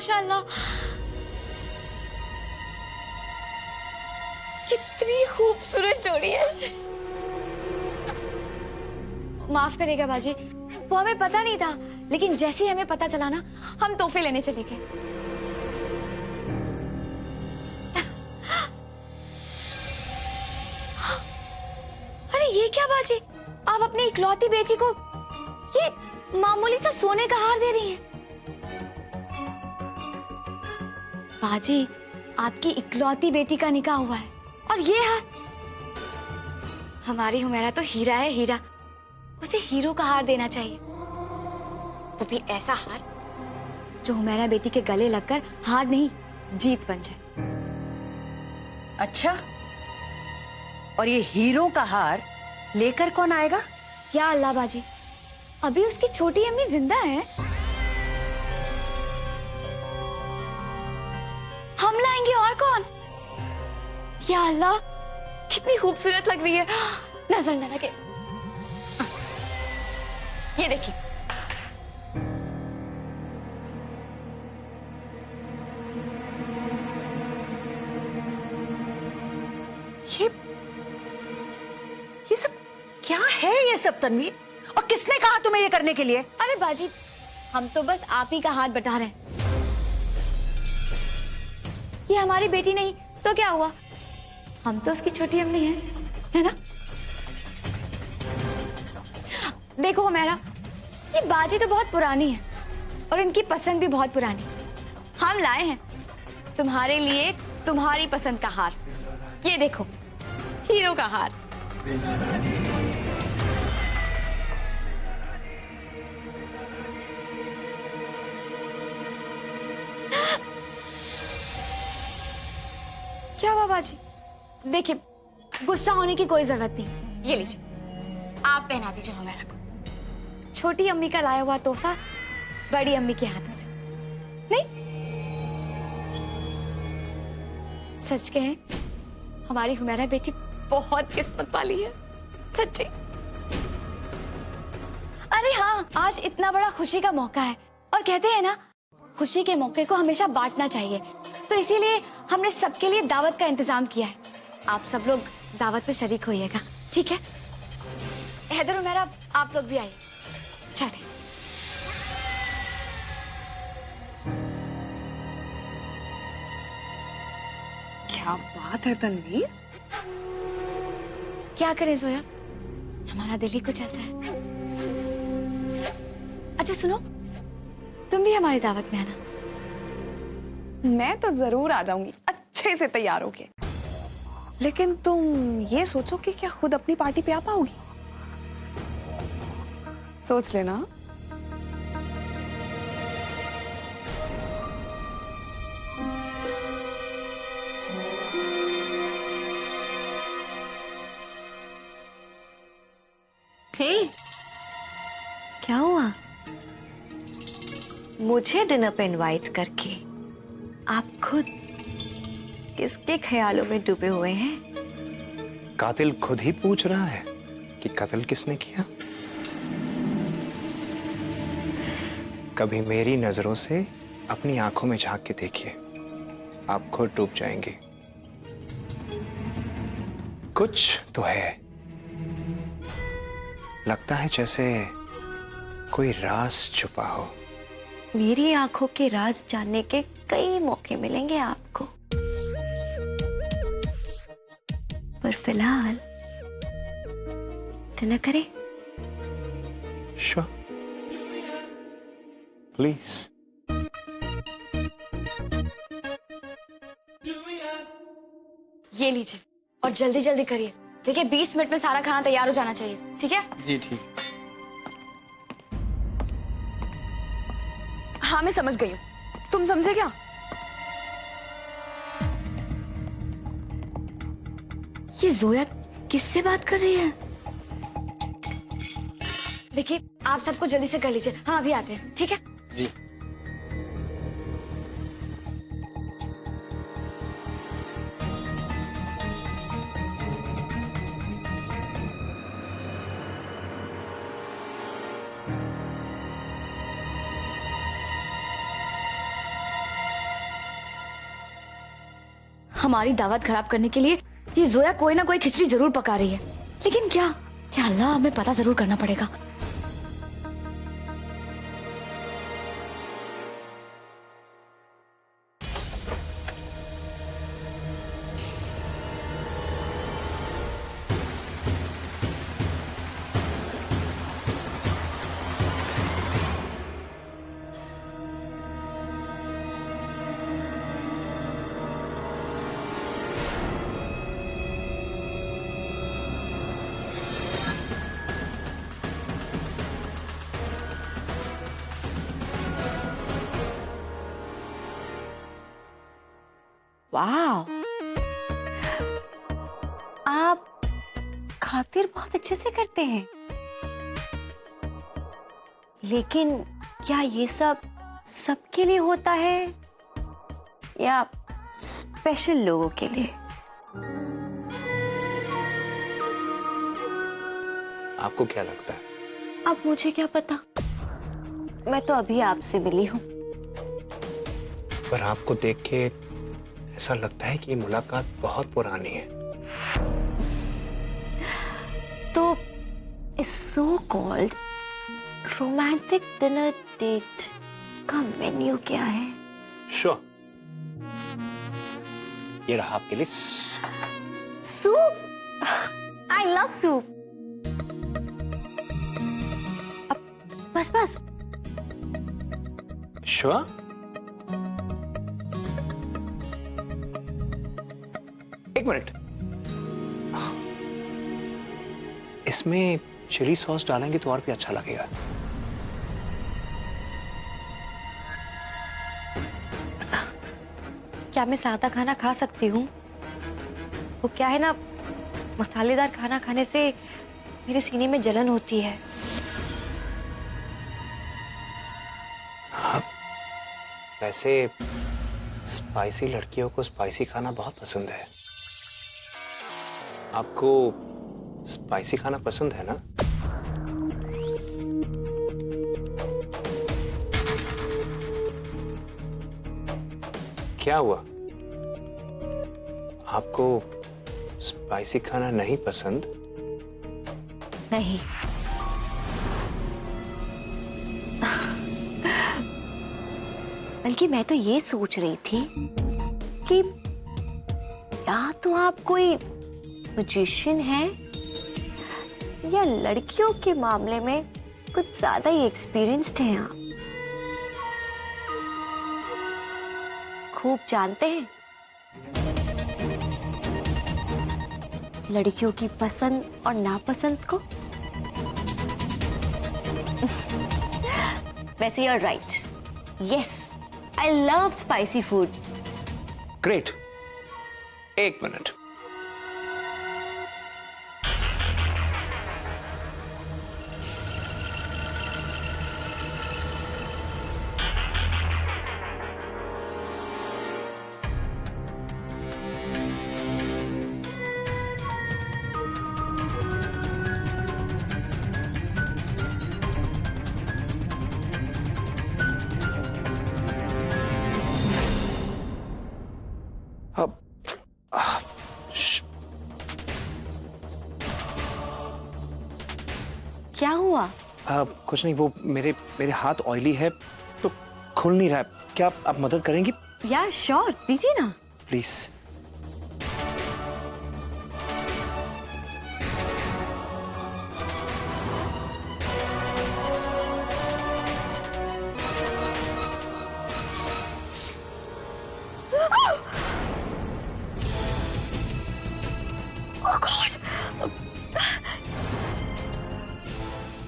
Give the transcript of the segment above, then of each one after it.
माशाल्लाह, कितनी खूबसूरत जोड़ी है। माफ करिएगा बाजी, वो हमें पता नहीं था, लेकिन जैसे ही हमें पता चला ना, हम तोहफे लेने चले गए। अरे ये क्या बाजी, आप अपनी इकलौती बेटी को ये मामूली सा सोने का हार दे रही हैं। बाजी, आपकी इकलौती बेटी का निकाह हुआ है और ये हार, हमारी हुमैरा तो हीरा है हीरा, उसे हीरो का हार देना चाहिए, वो भी ऐसा हार जो हुमैरा बेटी के गले लगकर हार नहीं जीत बन जाए। अच्छा, और ये हीरो का हार लेकर कौन आएगा? या अल्लाह बाजी, अभी उसकी छोटी अम्मी जिंदा है, हम लाएंगे और कौन? या अल्लाह, कितनी खूबसूरत लग रही है, नजर न लगे। ये देखिए, ये सब क्या है? ये सब तन्वीर, और किसने कहा तुम्हें ये करने के लिए? अरे बाजी, हम तो बस आप ही का हाथ बटा रहे हैं। ये हमारी बेटी नहीं तो क्या हुआ, हम तो उसकी छोटी अम्मी हैं, है ना? देखो मेरा, ये बाजी तो बहुत पुरानी है और इनकी पसंद भी बहुत पुरानी। हम लाए हैं तुम्हारे लिए तुम्हारी पसंद का हार, ये देखो, हीरो का हार। क्या हुआ बाजी? देखिए, गुस्सा होने की कोई जरूरत नहीं, ये लीजिए, आप पहना दीजिए हुमैरा को, छोटी अम्मी का लाया हुआ तोहफा बड़ी अम्मी के हाथों से। नहीं, सच कहें, हमारी हुमैरा बेटी बहुत किस्मत वाली है, सच्ची। अरे हाँ, आज इतना बड़ा खुशी का मौका है और कहते हैं ना, खुशी के मौके को हमेशा बांटना चाहिए, तो इसीलिए हमने सबके लिए दावत का इंतजाम किया है। आप सब लोग दावत में शरीक होइएगा, ठीक है? हैदर हुमैरा, आप लोग भी आइए, चलते। क्या बात है तन्वीर, क्या करें जोया, हमारा दिल ही कुछ ऐसा है। अच्छा सुनो, तुम भी हमारी दावत में आना। मैं तो जरूर आ जाऊंगी अच्छे से तैयार होके, लेकिन तुम ये सोचो कि क्या खुद अपनी पार्टी पे आ पाओगी? सोच लेना। क्या हुआ? मुझे डिनर पे इनवाइट करके आप खुद किसके ख्यालों में डूबे हुए हैं? कातिल खुद ही पूछ रहा है कि कत्ल किसने किया। कभी मेरी नजरों से अपनी आंखों में झांक के देखिए, आप खुद डूब जाएंगे। कुछ तो है, लगता है जैसे कोई राज छुपा हो। मेरी आंखों के राज जानने के कई मौके मिलेंगे आपको, पर फिलहाल डिनर करें? Sure, please. ये लीजिए और जल्दी जल्दी करिए, देखिए 20 मिनट में सारा खाना तैयार हो जाना चाहिए, ठीक है? जी ठीक। हाँ मैं समझ गई हूँ, तुम समझे क्या? ये जोया किससे बात कर रही है? देखिए, आप सबको जल्दी से कर लीजिए, हम अभी आते हैं, ठीक है? जी। हमारी दावत खराब करने के लिए ये जोया कोई ना कोई खिचड़ी जरूर पका रही है। लेकिन क्या? या अल्लाह, हमें पता जरूर करना पड़ेगा। वाह, आप खातिर बहुत अच्छे से करते हैं। लेकिन क्या ये सब सबके लिए होता है या स्पेशल लोगों के लिए? आपको क्या लगता है? अब मुझे क्या पता, मैं तो अभी आपसे मिली हूँ। पर आपको देख के ऐसा लगता है कि ये मुलाकात बहुत पुरानी है। तो इस so called romantic dinner date का मेन्यू क्या है? श्योर, ये रहा आपके लिए सूप। I love soup. बस बस। श्योर। एक मिनट, इसमें चिली सॉस डालेंगे तो और भी अच्छा लगेगा। क्या मैं सादा खाना खा सकती हूँ? वो क्या है ना, मसालेदार खाना खाने से मेरे सीने में जलन होती है। हाँ, वैसे स्पाइसी लड़कियों को स्पाइसी खाना बहुत पसंद है। आपको स्पाइसी खाना पसंद है ना? क्या हुआ? आपको स्पाइसी खाना नहीं पसंद? नहीं। बल्कि मैं तो ये सोच रही थी कि या तो आप कोई मैजिशियन हैं या लड़कियों के मामले में कुछ ज्यादा ही एक्सपीरियंस्ड हैं आप। खूब जानते हैं लड़कियों की पसंद और नापसंद को। वैसे you're right. Yes, I love spicy food. Great. एक मिनट। अब क्या हुआ? कुछ नहीं, वो मेरे हाथ ऑयली है तो खुल नहीं रहा है। क्या आप मदद करेंगी या श्योर, दीजिए ना। प्लीज?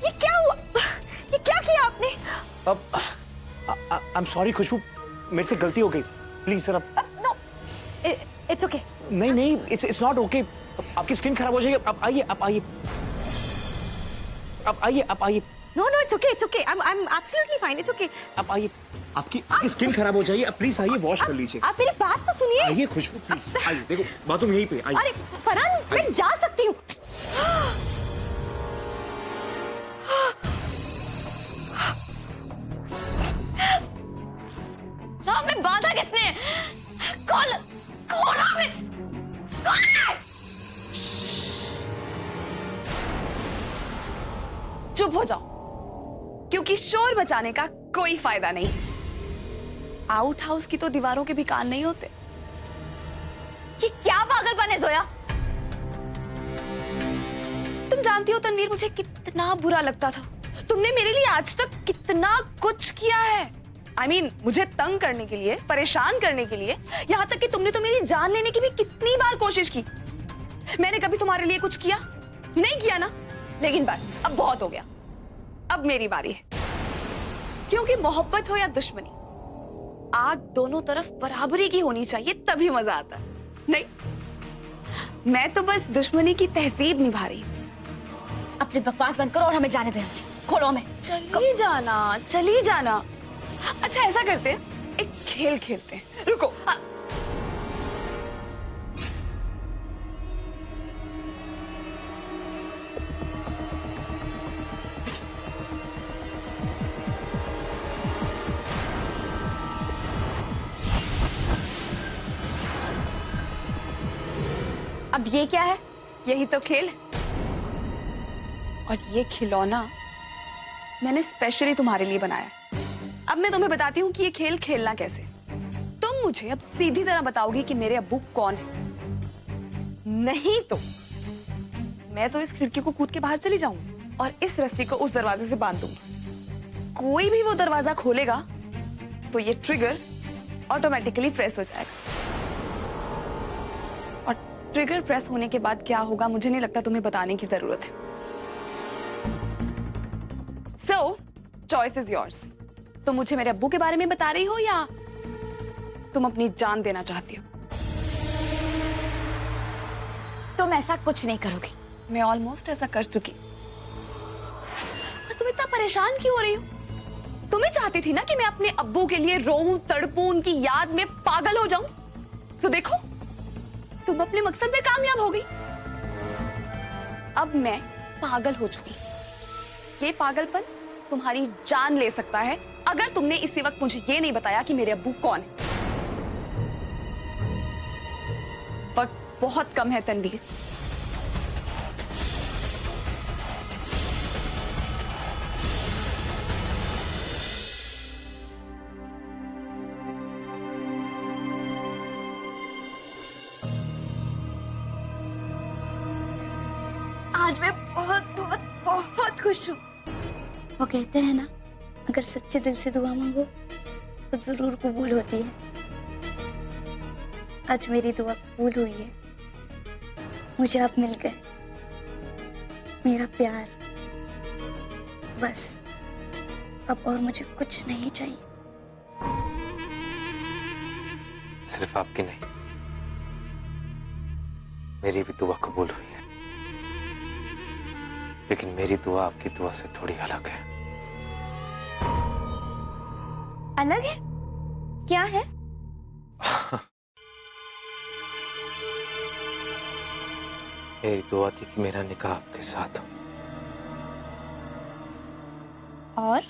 ये क्या हुआ? ये क्या किया आपने? अब आई एम सॉरी खुशबू, मेरे से गलती हो गई। प्लीज सर, अब नो, इट्स ओके। नहीं नहीं, इट्स नॉट ओके। आपकी स्किन खराब हो जाएगी। आप आइए, आप आइए, आप आइए, आप आइए। No no, it's okay, it's okay. I am absolutely fine, it's okay. आप आइए, आपकी स्किन खराब हो जाएगी। आप प्लीज आइए, वॉश कर लीजिए। आप मेरी बात तो सुनिए। आइए खुशबू, प्लीज आइए। देखो बाथरूम यहीं पे, आइए। अरे फरहान, मैं जा सकती हूँ। हमें बाधा किसने? कौन कौन हमें? चुप हो जाओ, क्योंकि शोर मचाने का कोई फायदा नहीं। आउट हाउस की तो दीवारों के भी कान नहीं होते। ये क्या पागलपन है जोया? तुम जानती हो तनवीर, मुझे कितना बुरा लगता था। तुमने मेरे लिए आज तक कितना कुछ किया है। I mean, मुझे तंग करने के लिए, परेशान करने के लिए, यहाँ तक कि तुमने तो मेरी जान लेने की भी कितनी बार कोशिश की। मैंने कभी तुम्हारे लिए कुछ किया? नहीं किया ना? लेकिन बस अब बहुत हो गया। अब मेरी बारी है, क्योंकि मोहब्बत हो या दुश्मनी, आग दोनों तरफ बराबरी की होनी चाहिए, तभी मजा आता है। नहीं, मैं तो बस दुश्मनी की तहजीब निभा रही हूँ। अपनी बकवास बंद करो और हमें जाने दो यहाँ से। खोलो हमें। चली जाना, चली जाना। अच्छा ऐसा करते हैं, एक खेल खेलते हैं। रुको। अब ये क्या है? यही तो खेल है। और ये खिलौना मैंने स्पेशली तुम्हारे लिए बनाया है। अब मैं तुम्हें बताती हूँ कि ये खेल खेलना कैसे। तुम मुझे अब सीधी तरह बताओगी कि मेरे अब्बू कौन है। नहीं तो मैं तो इस खिड़की को कूद के बाहर चली जाऊंगी और इस रस्सी को उस दरवाजे से बांध दूंगी। कोई भी वो दरवाजा खोलेगा तो ये ट्रिगर ऑटोमेटिकली प्रेस हो जाएगा। और ट्रिगर प्रेस होने के बाद क्या होगा मुझे नहीं लगता तुम्हें बताने की जरूरत है। So, choice is yours. तुम मुझे मेरे अब्बू के बारे में बता रही हो या तुम अपनी जान देना चाहती हो? तुम ऐसा कुछ नहीं करोगी। मैं ऑलमोस्ट ऐसा कर चुकी। और तुम इतना परेशान क्यों हो रही हो? तुम ही चाहती थी ना कि मैं अपने अब्बू के लिए रोऊं, तड़पूं, उनकी याद में पागल हो जाऊं। तो देखो, तुम अपने मकसद में कामयाब हो गई। अब मैं पागल हो चुकी। ये पागलपन तुम्हारी जान ले सकता है अगर तुमने इसी वक्त मुझे ये नहीं बताया कि मेरे अब्बू कौन है। वक्त बहुत कम है तनवीर। आज मैं बहुत बहुत बहुत खुश हूँ। वो कहते हैं ना, अगर सच्चे दिल से दुआ मांगो तो जरूर कबूल होती है। आज मेरी दुआ कबूल हुई है। मुझे आप मिल गए, मेरा प्यार, बस अब और मुझे कुछ नहीं चाहिए। सिर्फ आपकी नहीं, मेरी भी दुआ कबूल हुई है। लेकिन मेरी दुआ आपकी दुआ से थोड़ी अलग है। अलग है? क्या है? मेरी दुआ थी कि मेरा निकाह आपके साथ हो। और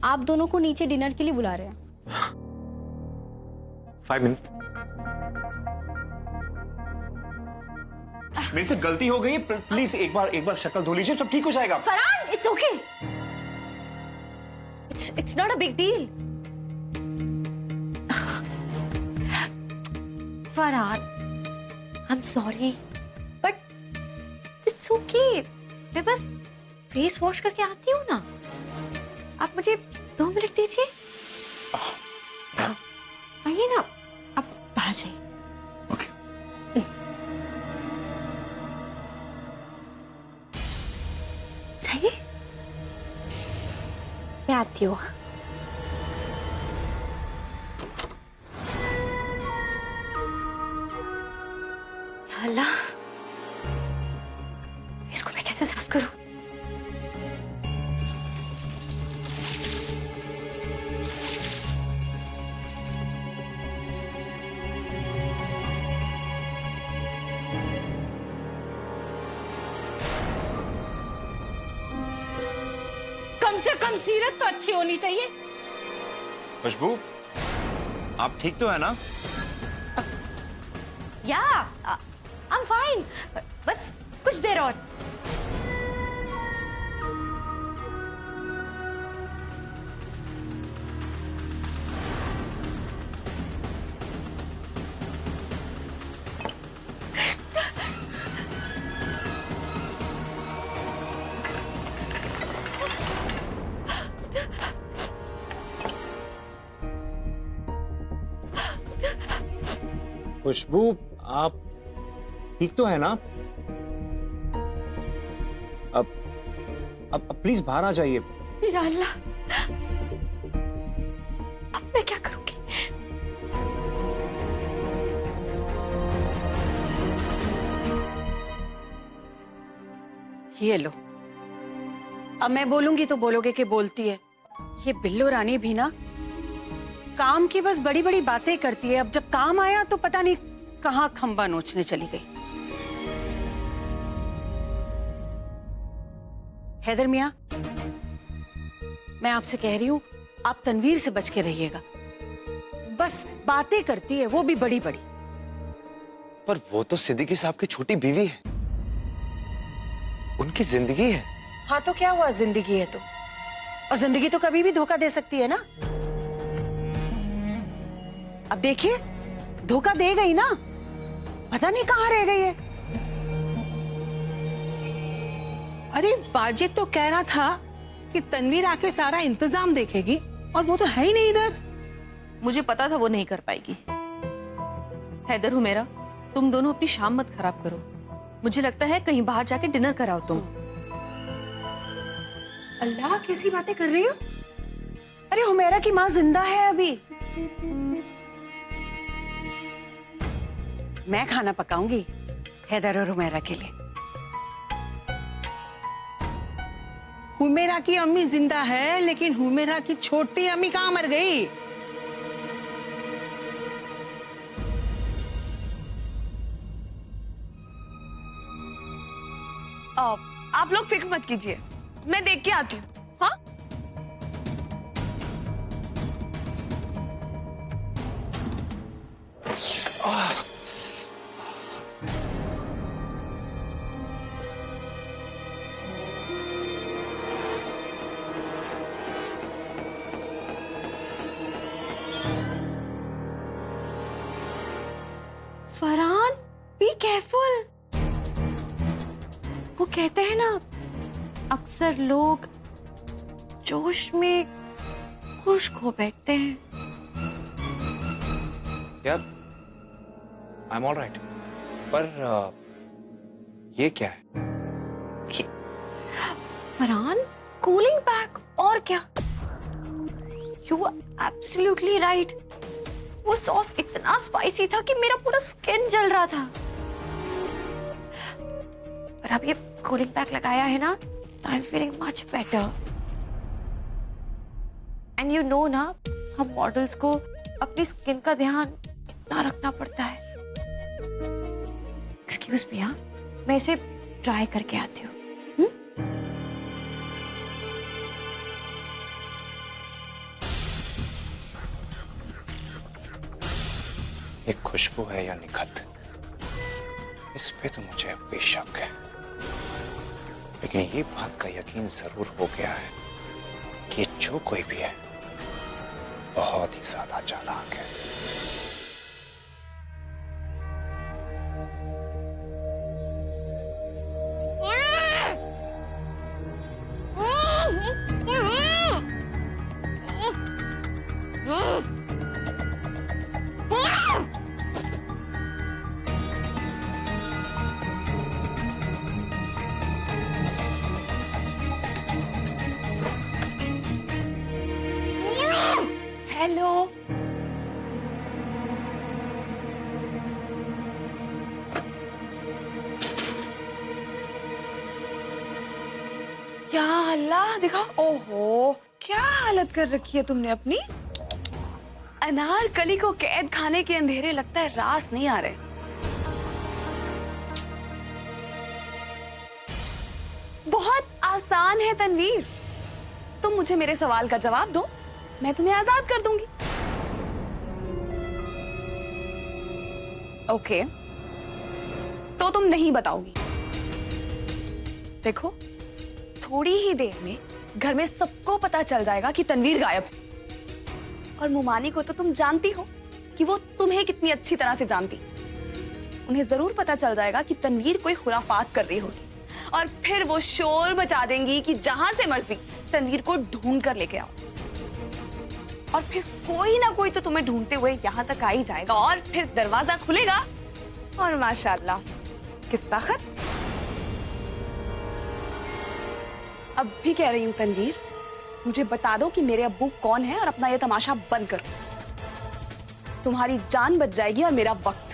आप दोनों को नीचे डिनर के लिए बुला रहे हैं। 5 मिनट। मेरे से गलती हो गई, प्लीज एक बार शक्ल धो लीजिए, सब ठीक हो जाएगा। Farhan, it's okay. It's not a big deal. Farhan, I'm sorry, but it's okay. मैं बस फेस वॉश करके आती हूँ ना। आप मुझे 2 मिनट दीजिए। आइए ना, आप बाहर जाइए। ओके। जाइए, मैं आती हूँ। या अल्लाह, इसको मैं कैसे साफ करूं? कम से कम सीरत तो अच्छी होनी चाहिए। खुशबू, आप ठीक तो है ना? या आई एम फाइन, बस कुछ देर और। खुशबू, आप ठीक तो है ना? अब प्लीज बाहर आ जाइए। या अल्लाह, अब मैं क्या करूंगी? ये लो, अब मैं बोलूंगी तो बोलोगे कि बोलती है। ये बिल्लो रानी भी ना काम की बस बड़ी बड़ी बातें करती है। अब जब काम आया तो पता नहीं कहां खंबा नोचने चली गई। हैदर मियां, मैं आपसे कह रही हूं, आप तनवीर से बच के रहिएगा। बस बातें करती है, वो भी बड़ी बड़ी। पर वो तो सिद्दीकी साहब की छोटी बीवी है, उनकी जिंदगी है। हाँ तो क्या हुआ, जिंदगी है तो, और जिंदगी तो कभी भी धोखा दे सकती है ना। अब देखिए, धोखा दे गई ना, पता नहीं कहां रह गई है। अरे वाजिद तो कह रहा था कि तनवीर आके सारा इंतजाम देखेगी, और वो तो है ही नहीं इधर। मुझे पता था वो नहीं कर पाएगी। हैदर हुमेरा, तुम दोनों अपनी शाम मत खराब करो। मुझे लगता है कहीं बाहर जाके डिनर कराओ तुम। अल्लाह, कैसी बातें कर रही हो? अरे हुमेरा की माँ जिंदा है अभी। मैं खाना पकाऊंगी हैदर और हुमेरा के लिए। हुमेरा की अम्मी जिंदा है, लेकिन हुमेरा की छोटी अम्मी कहाँ मर गई? आप लोग फिक्र मत कीजिए, मैं देख के आती हूँ। हाँ, फरहान, बी केयरफुल। वो कहते हैं ना, अक्सर लोग जोश में खुश्क हो बैठते हैं। यार, आई एम ऑल राइट। पर ये क्या है? फरहान, कूलिंग पैक, और क्या? You are absolutely right. वो सॉस इतना स्पाइसी था कि मेरा पूरा स्किन जल रहा था। पर अब ये कूलिंग पैक लगाया है ना, तो I am feeling much better. And you know ना, हम मॉडल्स को अपनी स्किन का ध्यान कितना रखना पड़ता है। एक्सक्यूज मी, हाँ, मैं इसे ट्राई करके आती हूँ। ये खुशबू है या निखत, इस पे तो मुझे अब भी शक है। लेकिन ये बात का यकीन जरूर हो गया है कि जो कोई भी है बहुत ही ज्यादा चालाक है। हेलो। या अल्लाह, दिखा। ओहो, क्या हालत कर रखी है तुमने अपनी। अनारकली को कैद खाने के अंधेरे लगता है रास नहीं आ रहे। बहुत आसान है तनवीर, तुम मुझे मेरे सवाल का जवाब दो, मैं तुम्हें आजाद कर दूंगी। ओके, तो तुम नहीं बताओगी। देखो, थोड़ी ही देर में घर में सबको पता चल जाएगा कि तनवीर गायब है। और मुमानी को तो तुम जानती हो कि वो तुम्हें कितनी अच्छी तरह से जानती। उन्हें जरूर पता चल जाएगा कि तनवीर कोई खुराफात कर रही होगी, और फिर वो शोर मचा देंगी कि जहां से मर्जी तनवीर को ढूंढ कर लेके आओ। और फिर कोई ना कोई तो तुम्हें ढूंढते हुए यहां तक आ ही जाएगा, और फिर दरवाजा खुलेगा और माशाल्लाह किस्सा खत्म। अब भी कह रही हूं तनवीर, मुझे बता दो कि मेरे अब्बू कौन है और अपना ये तमाशा बंद करो। तुम्हारी जान बच जाएगी और मेरा वक्त।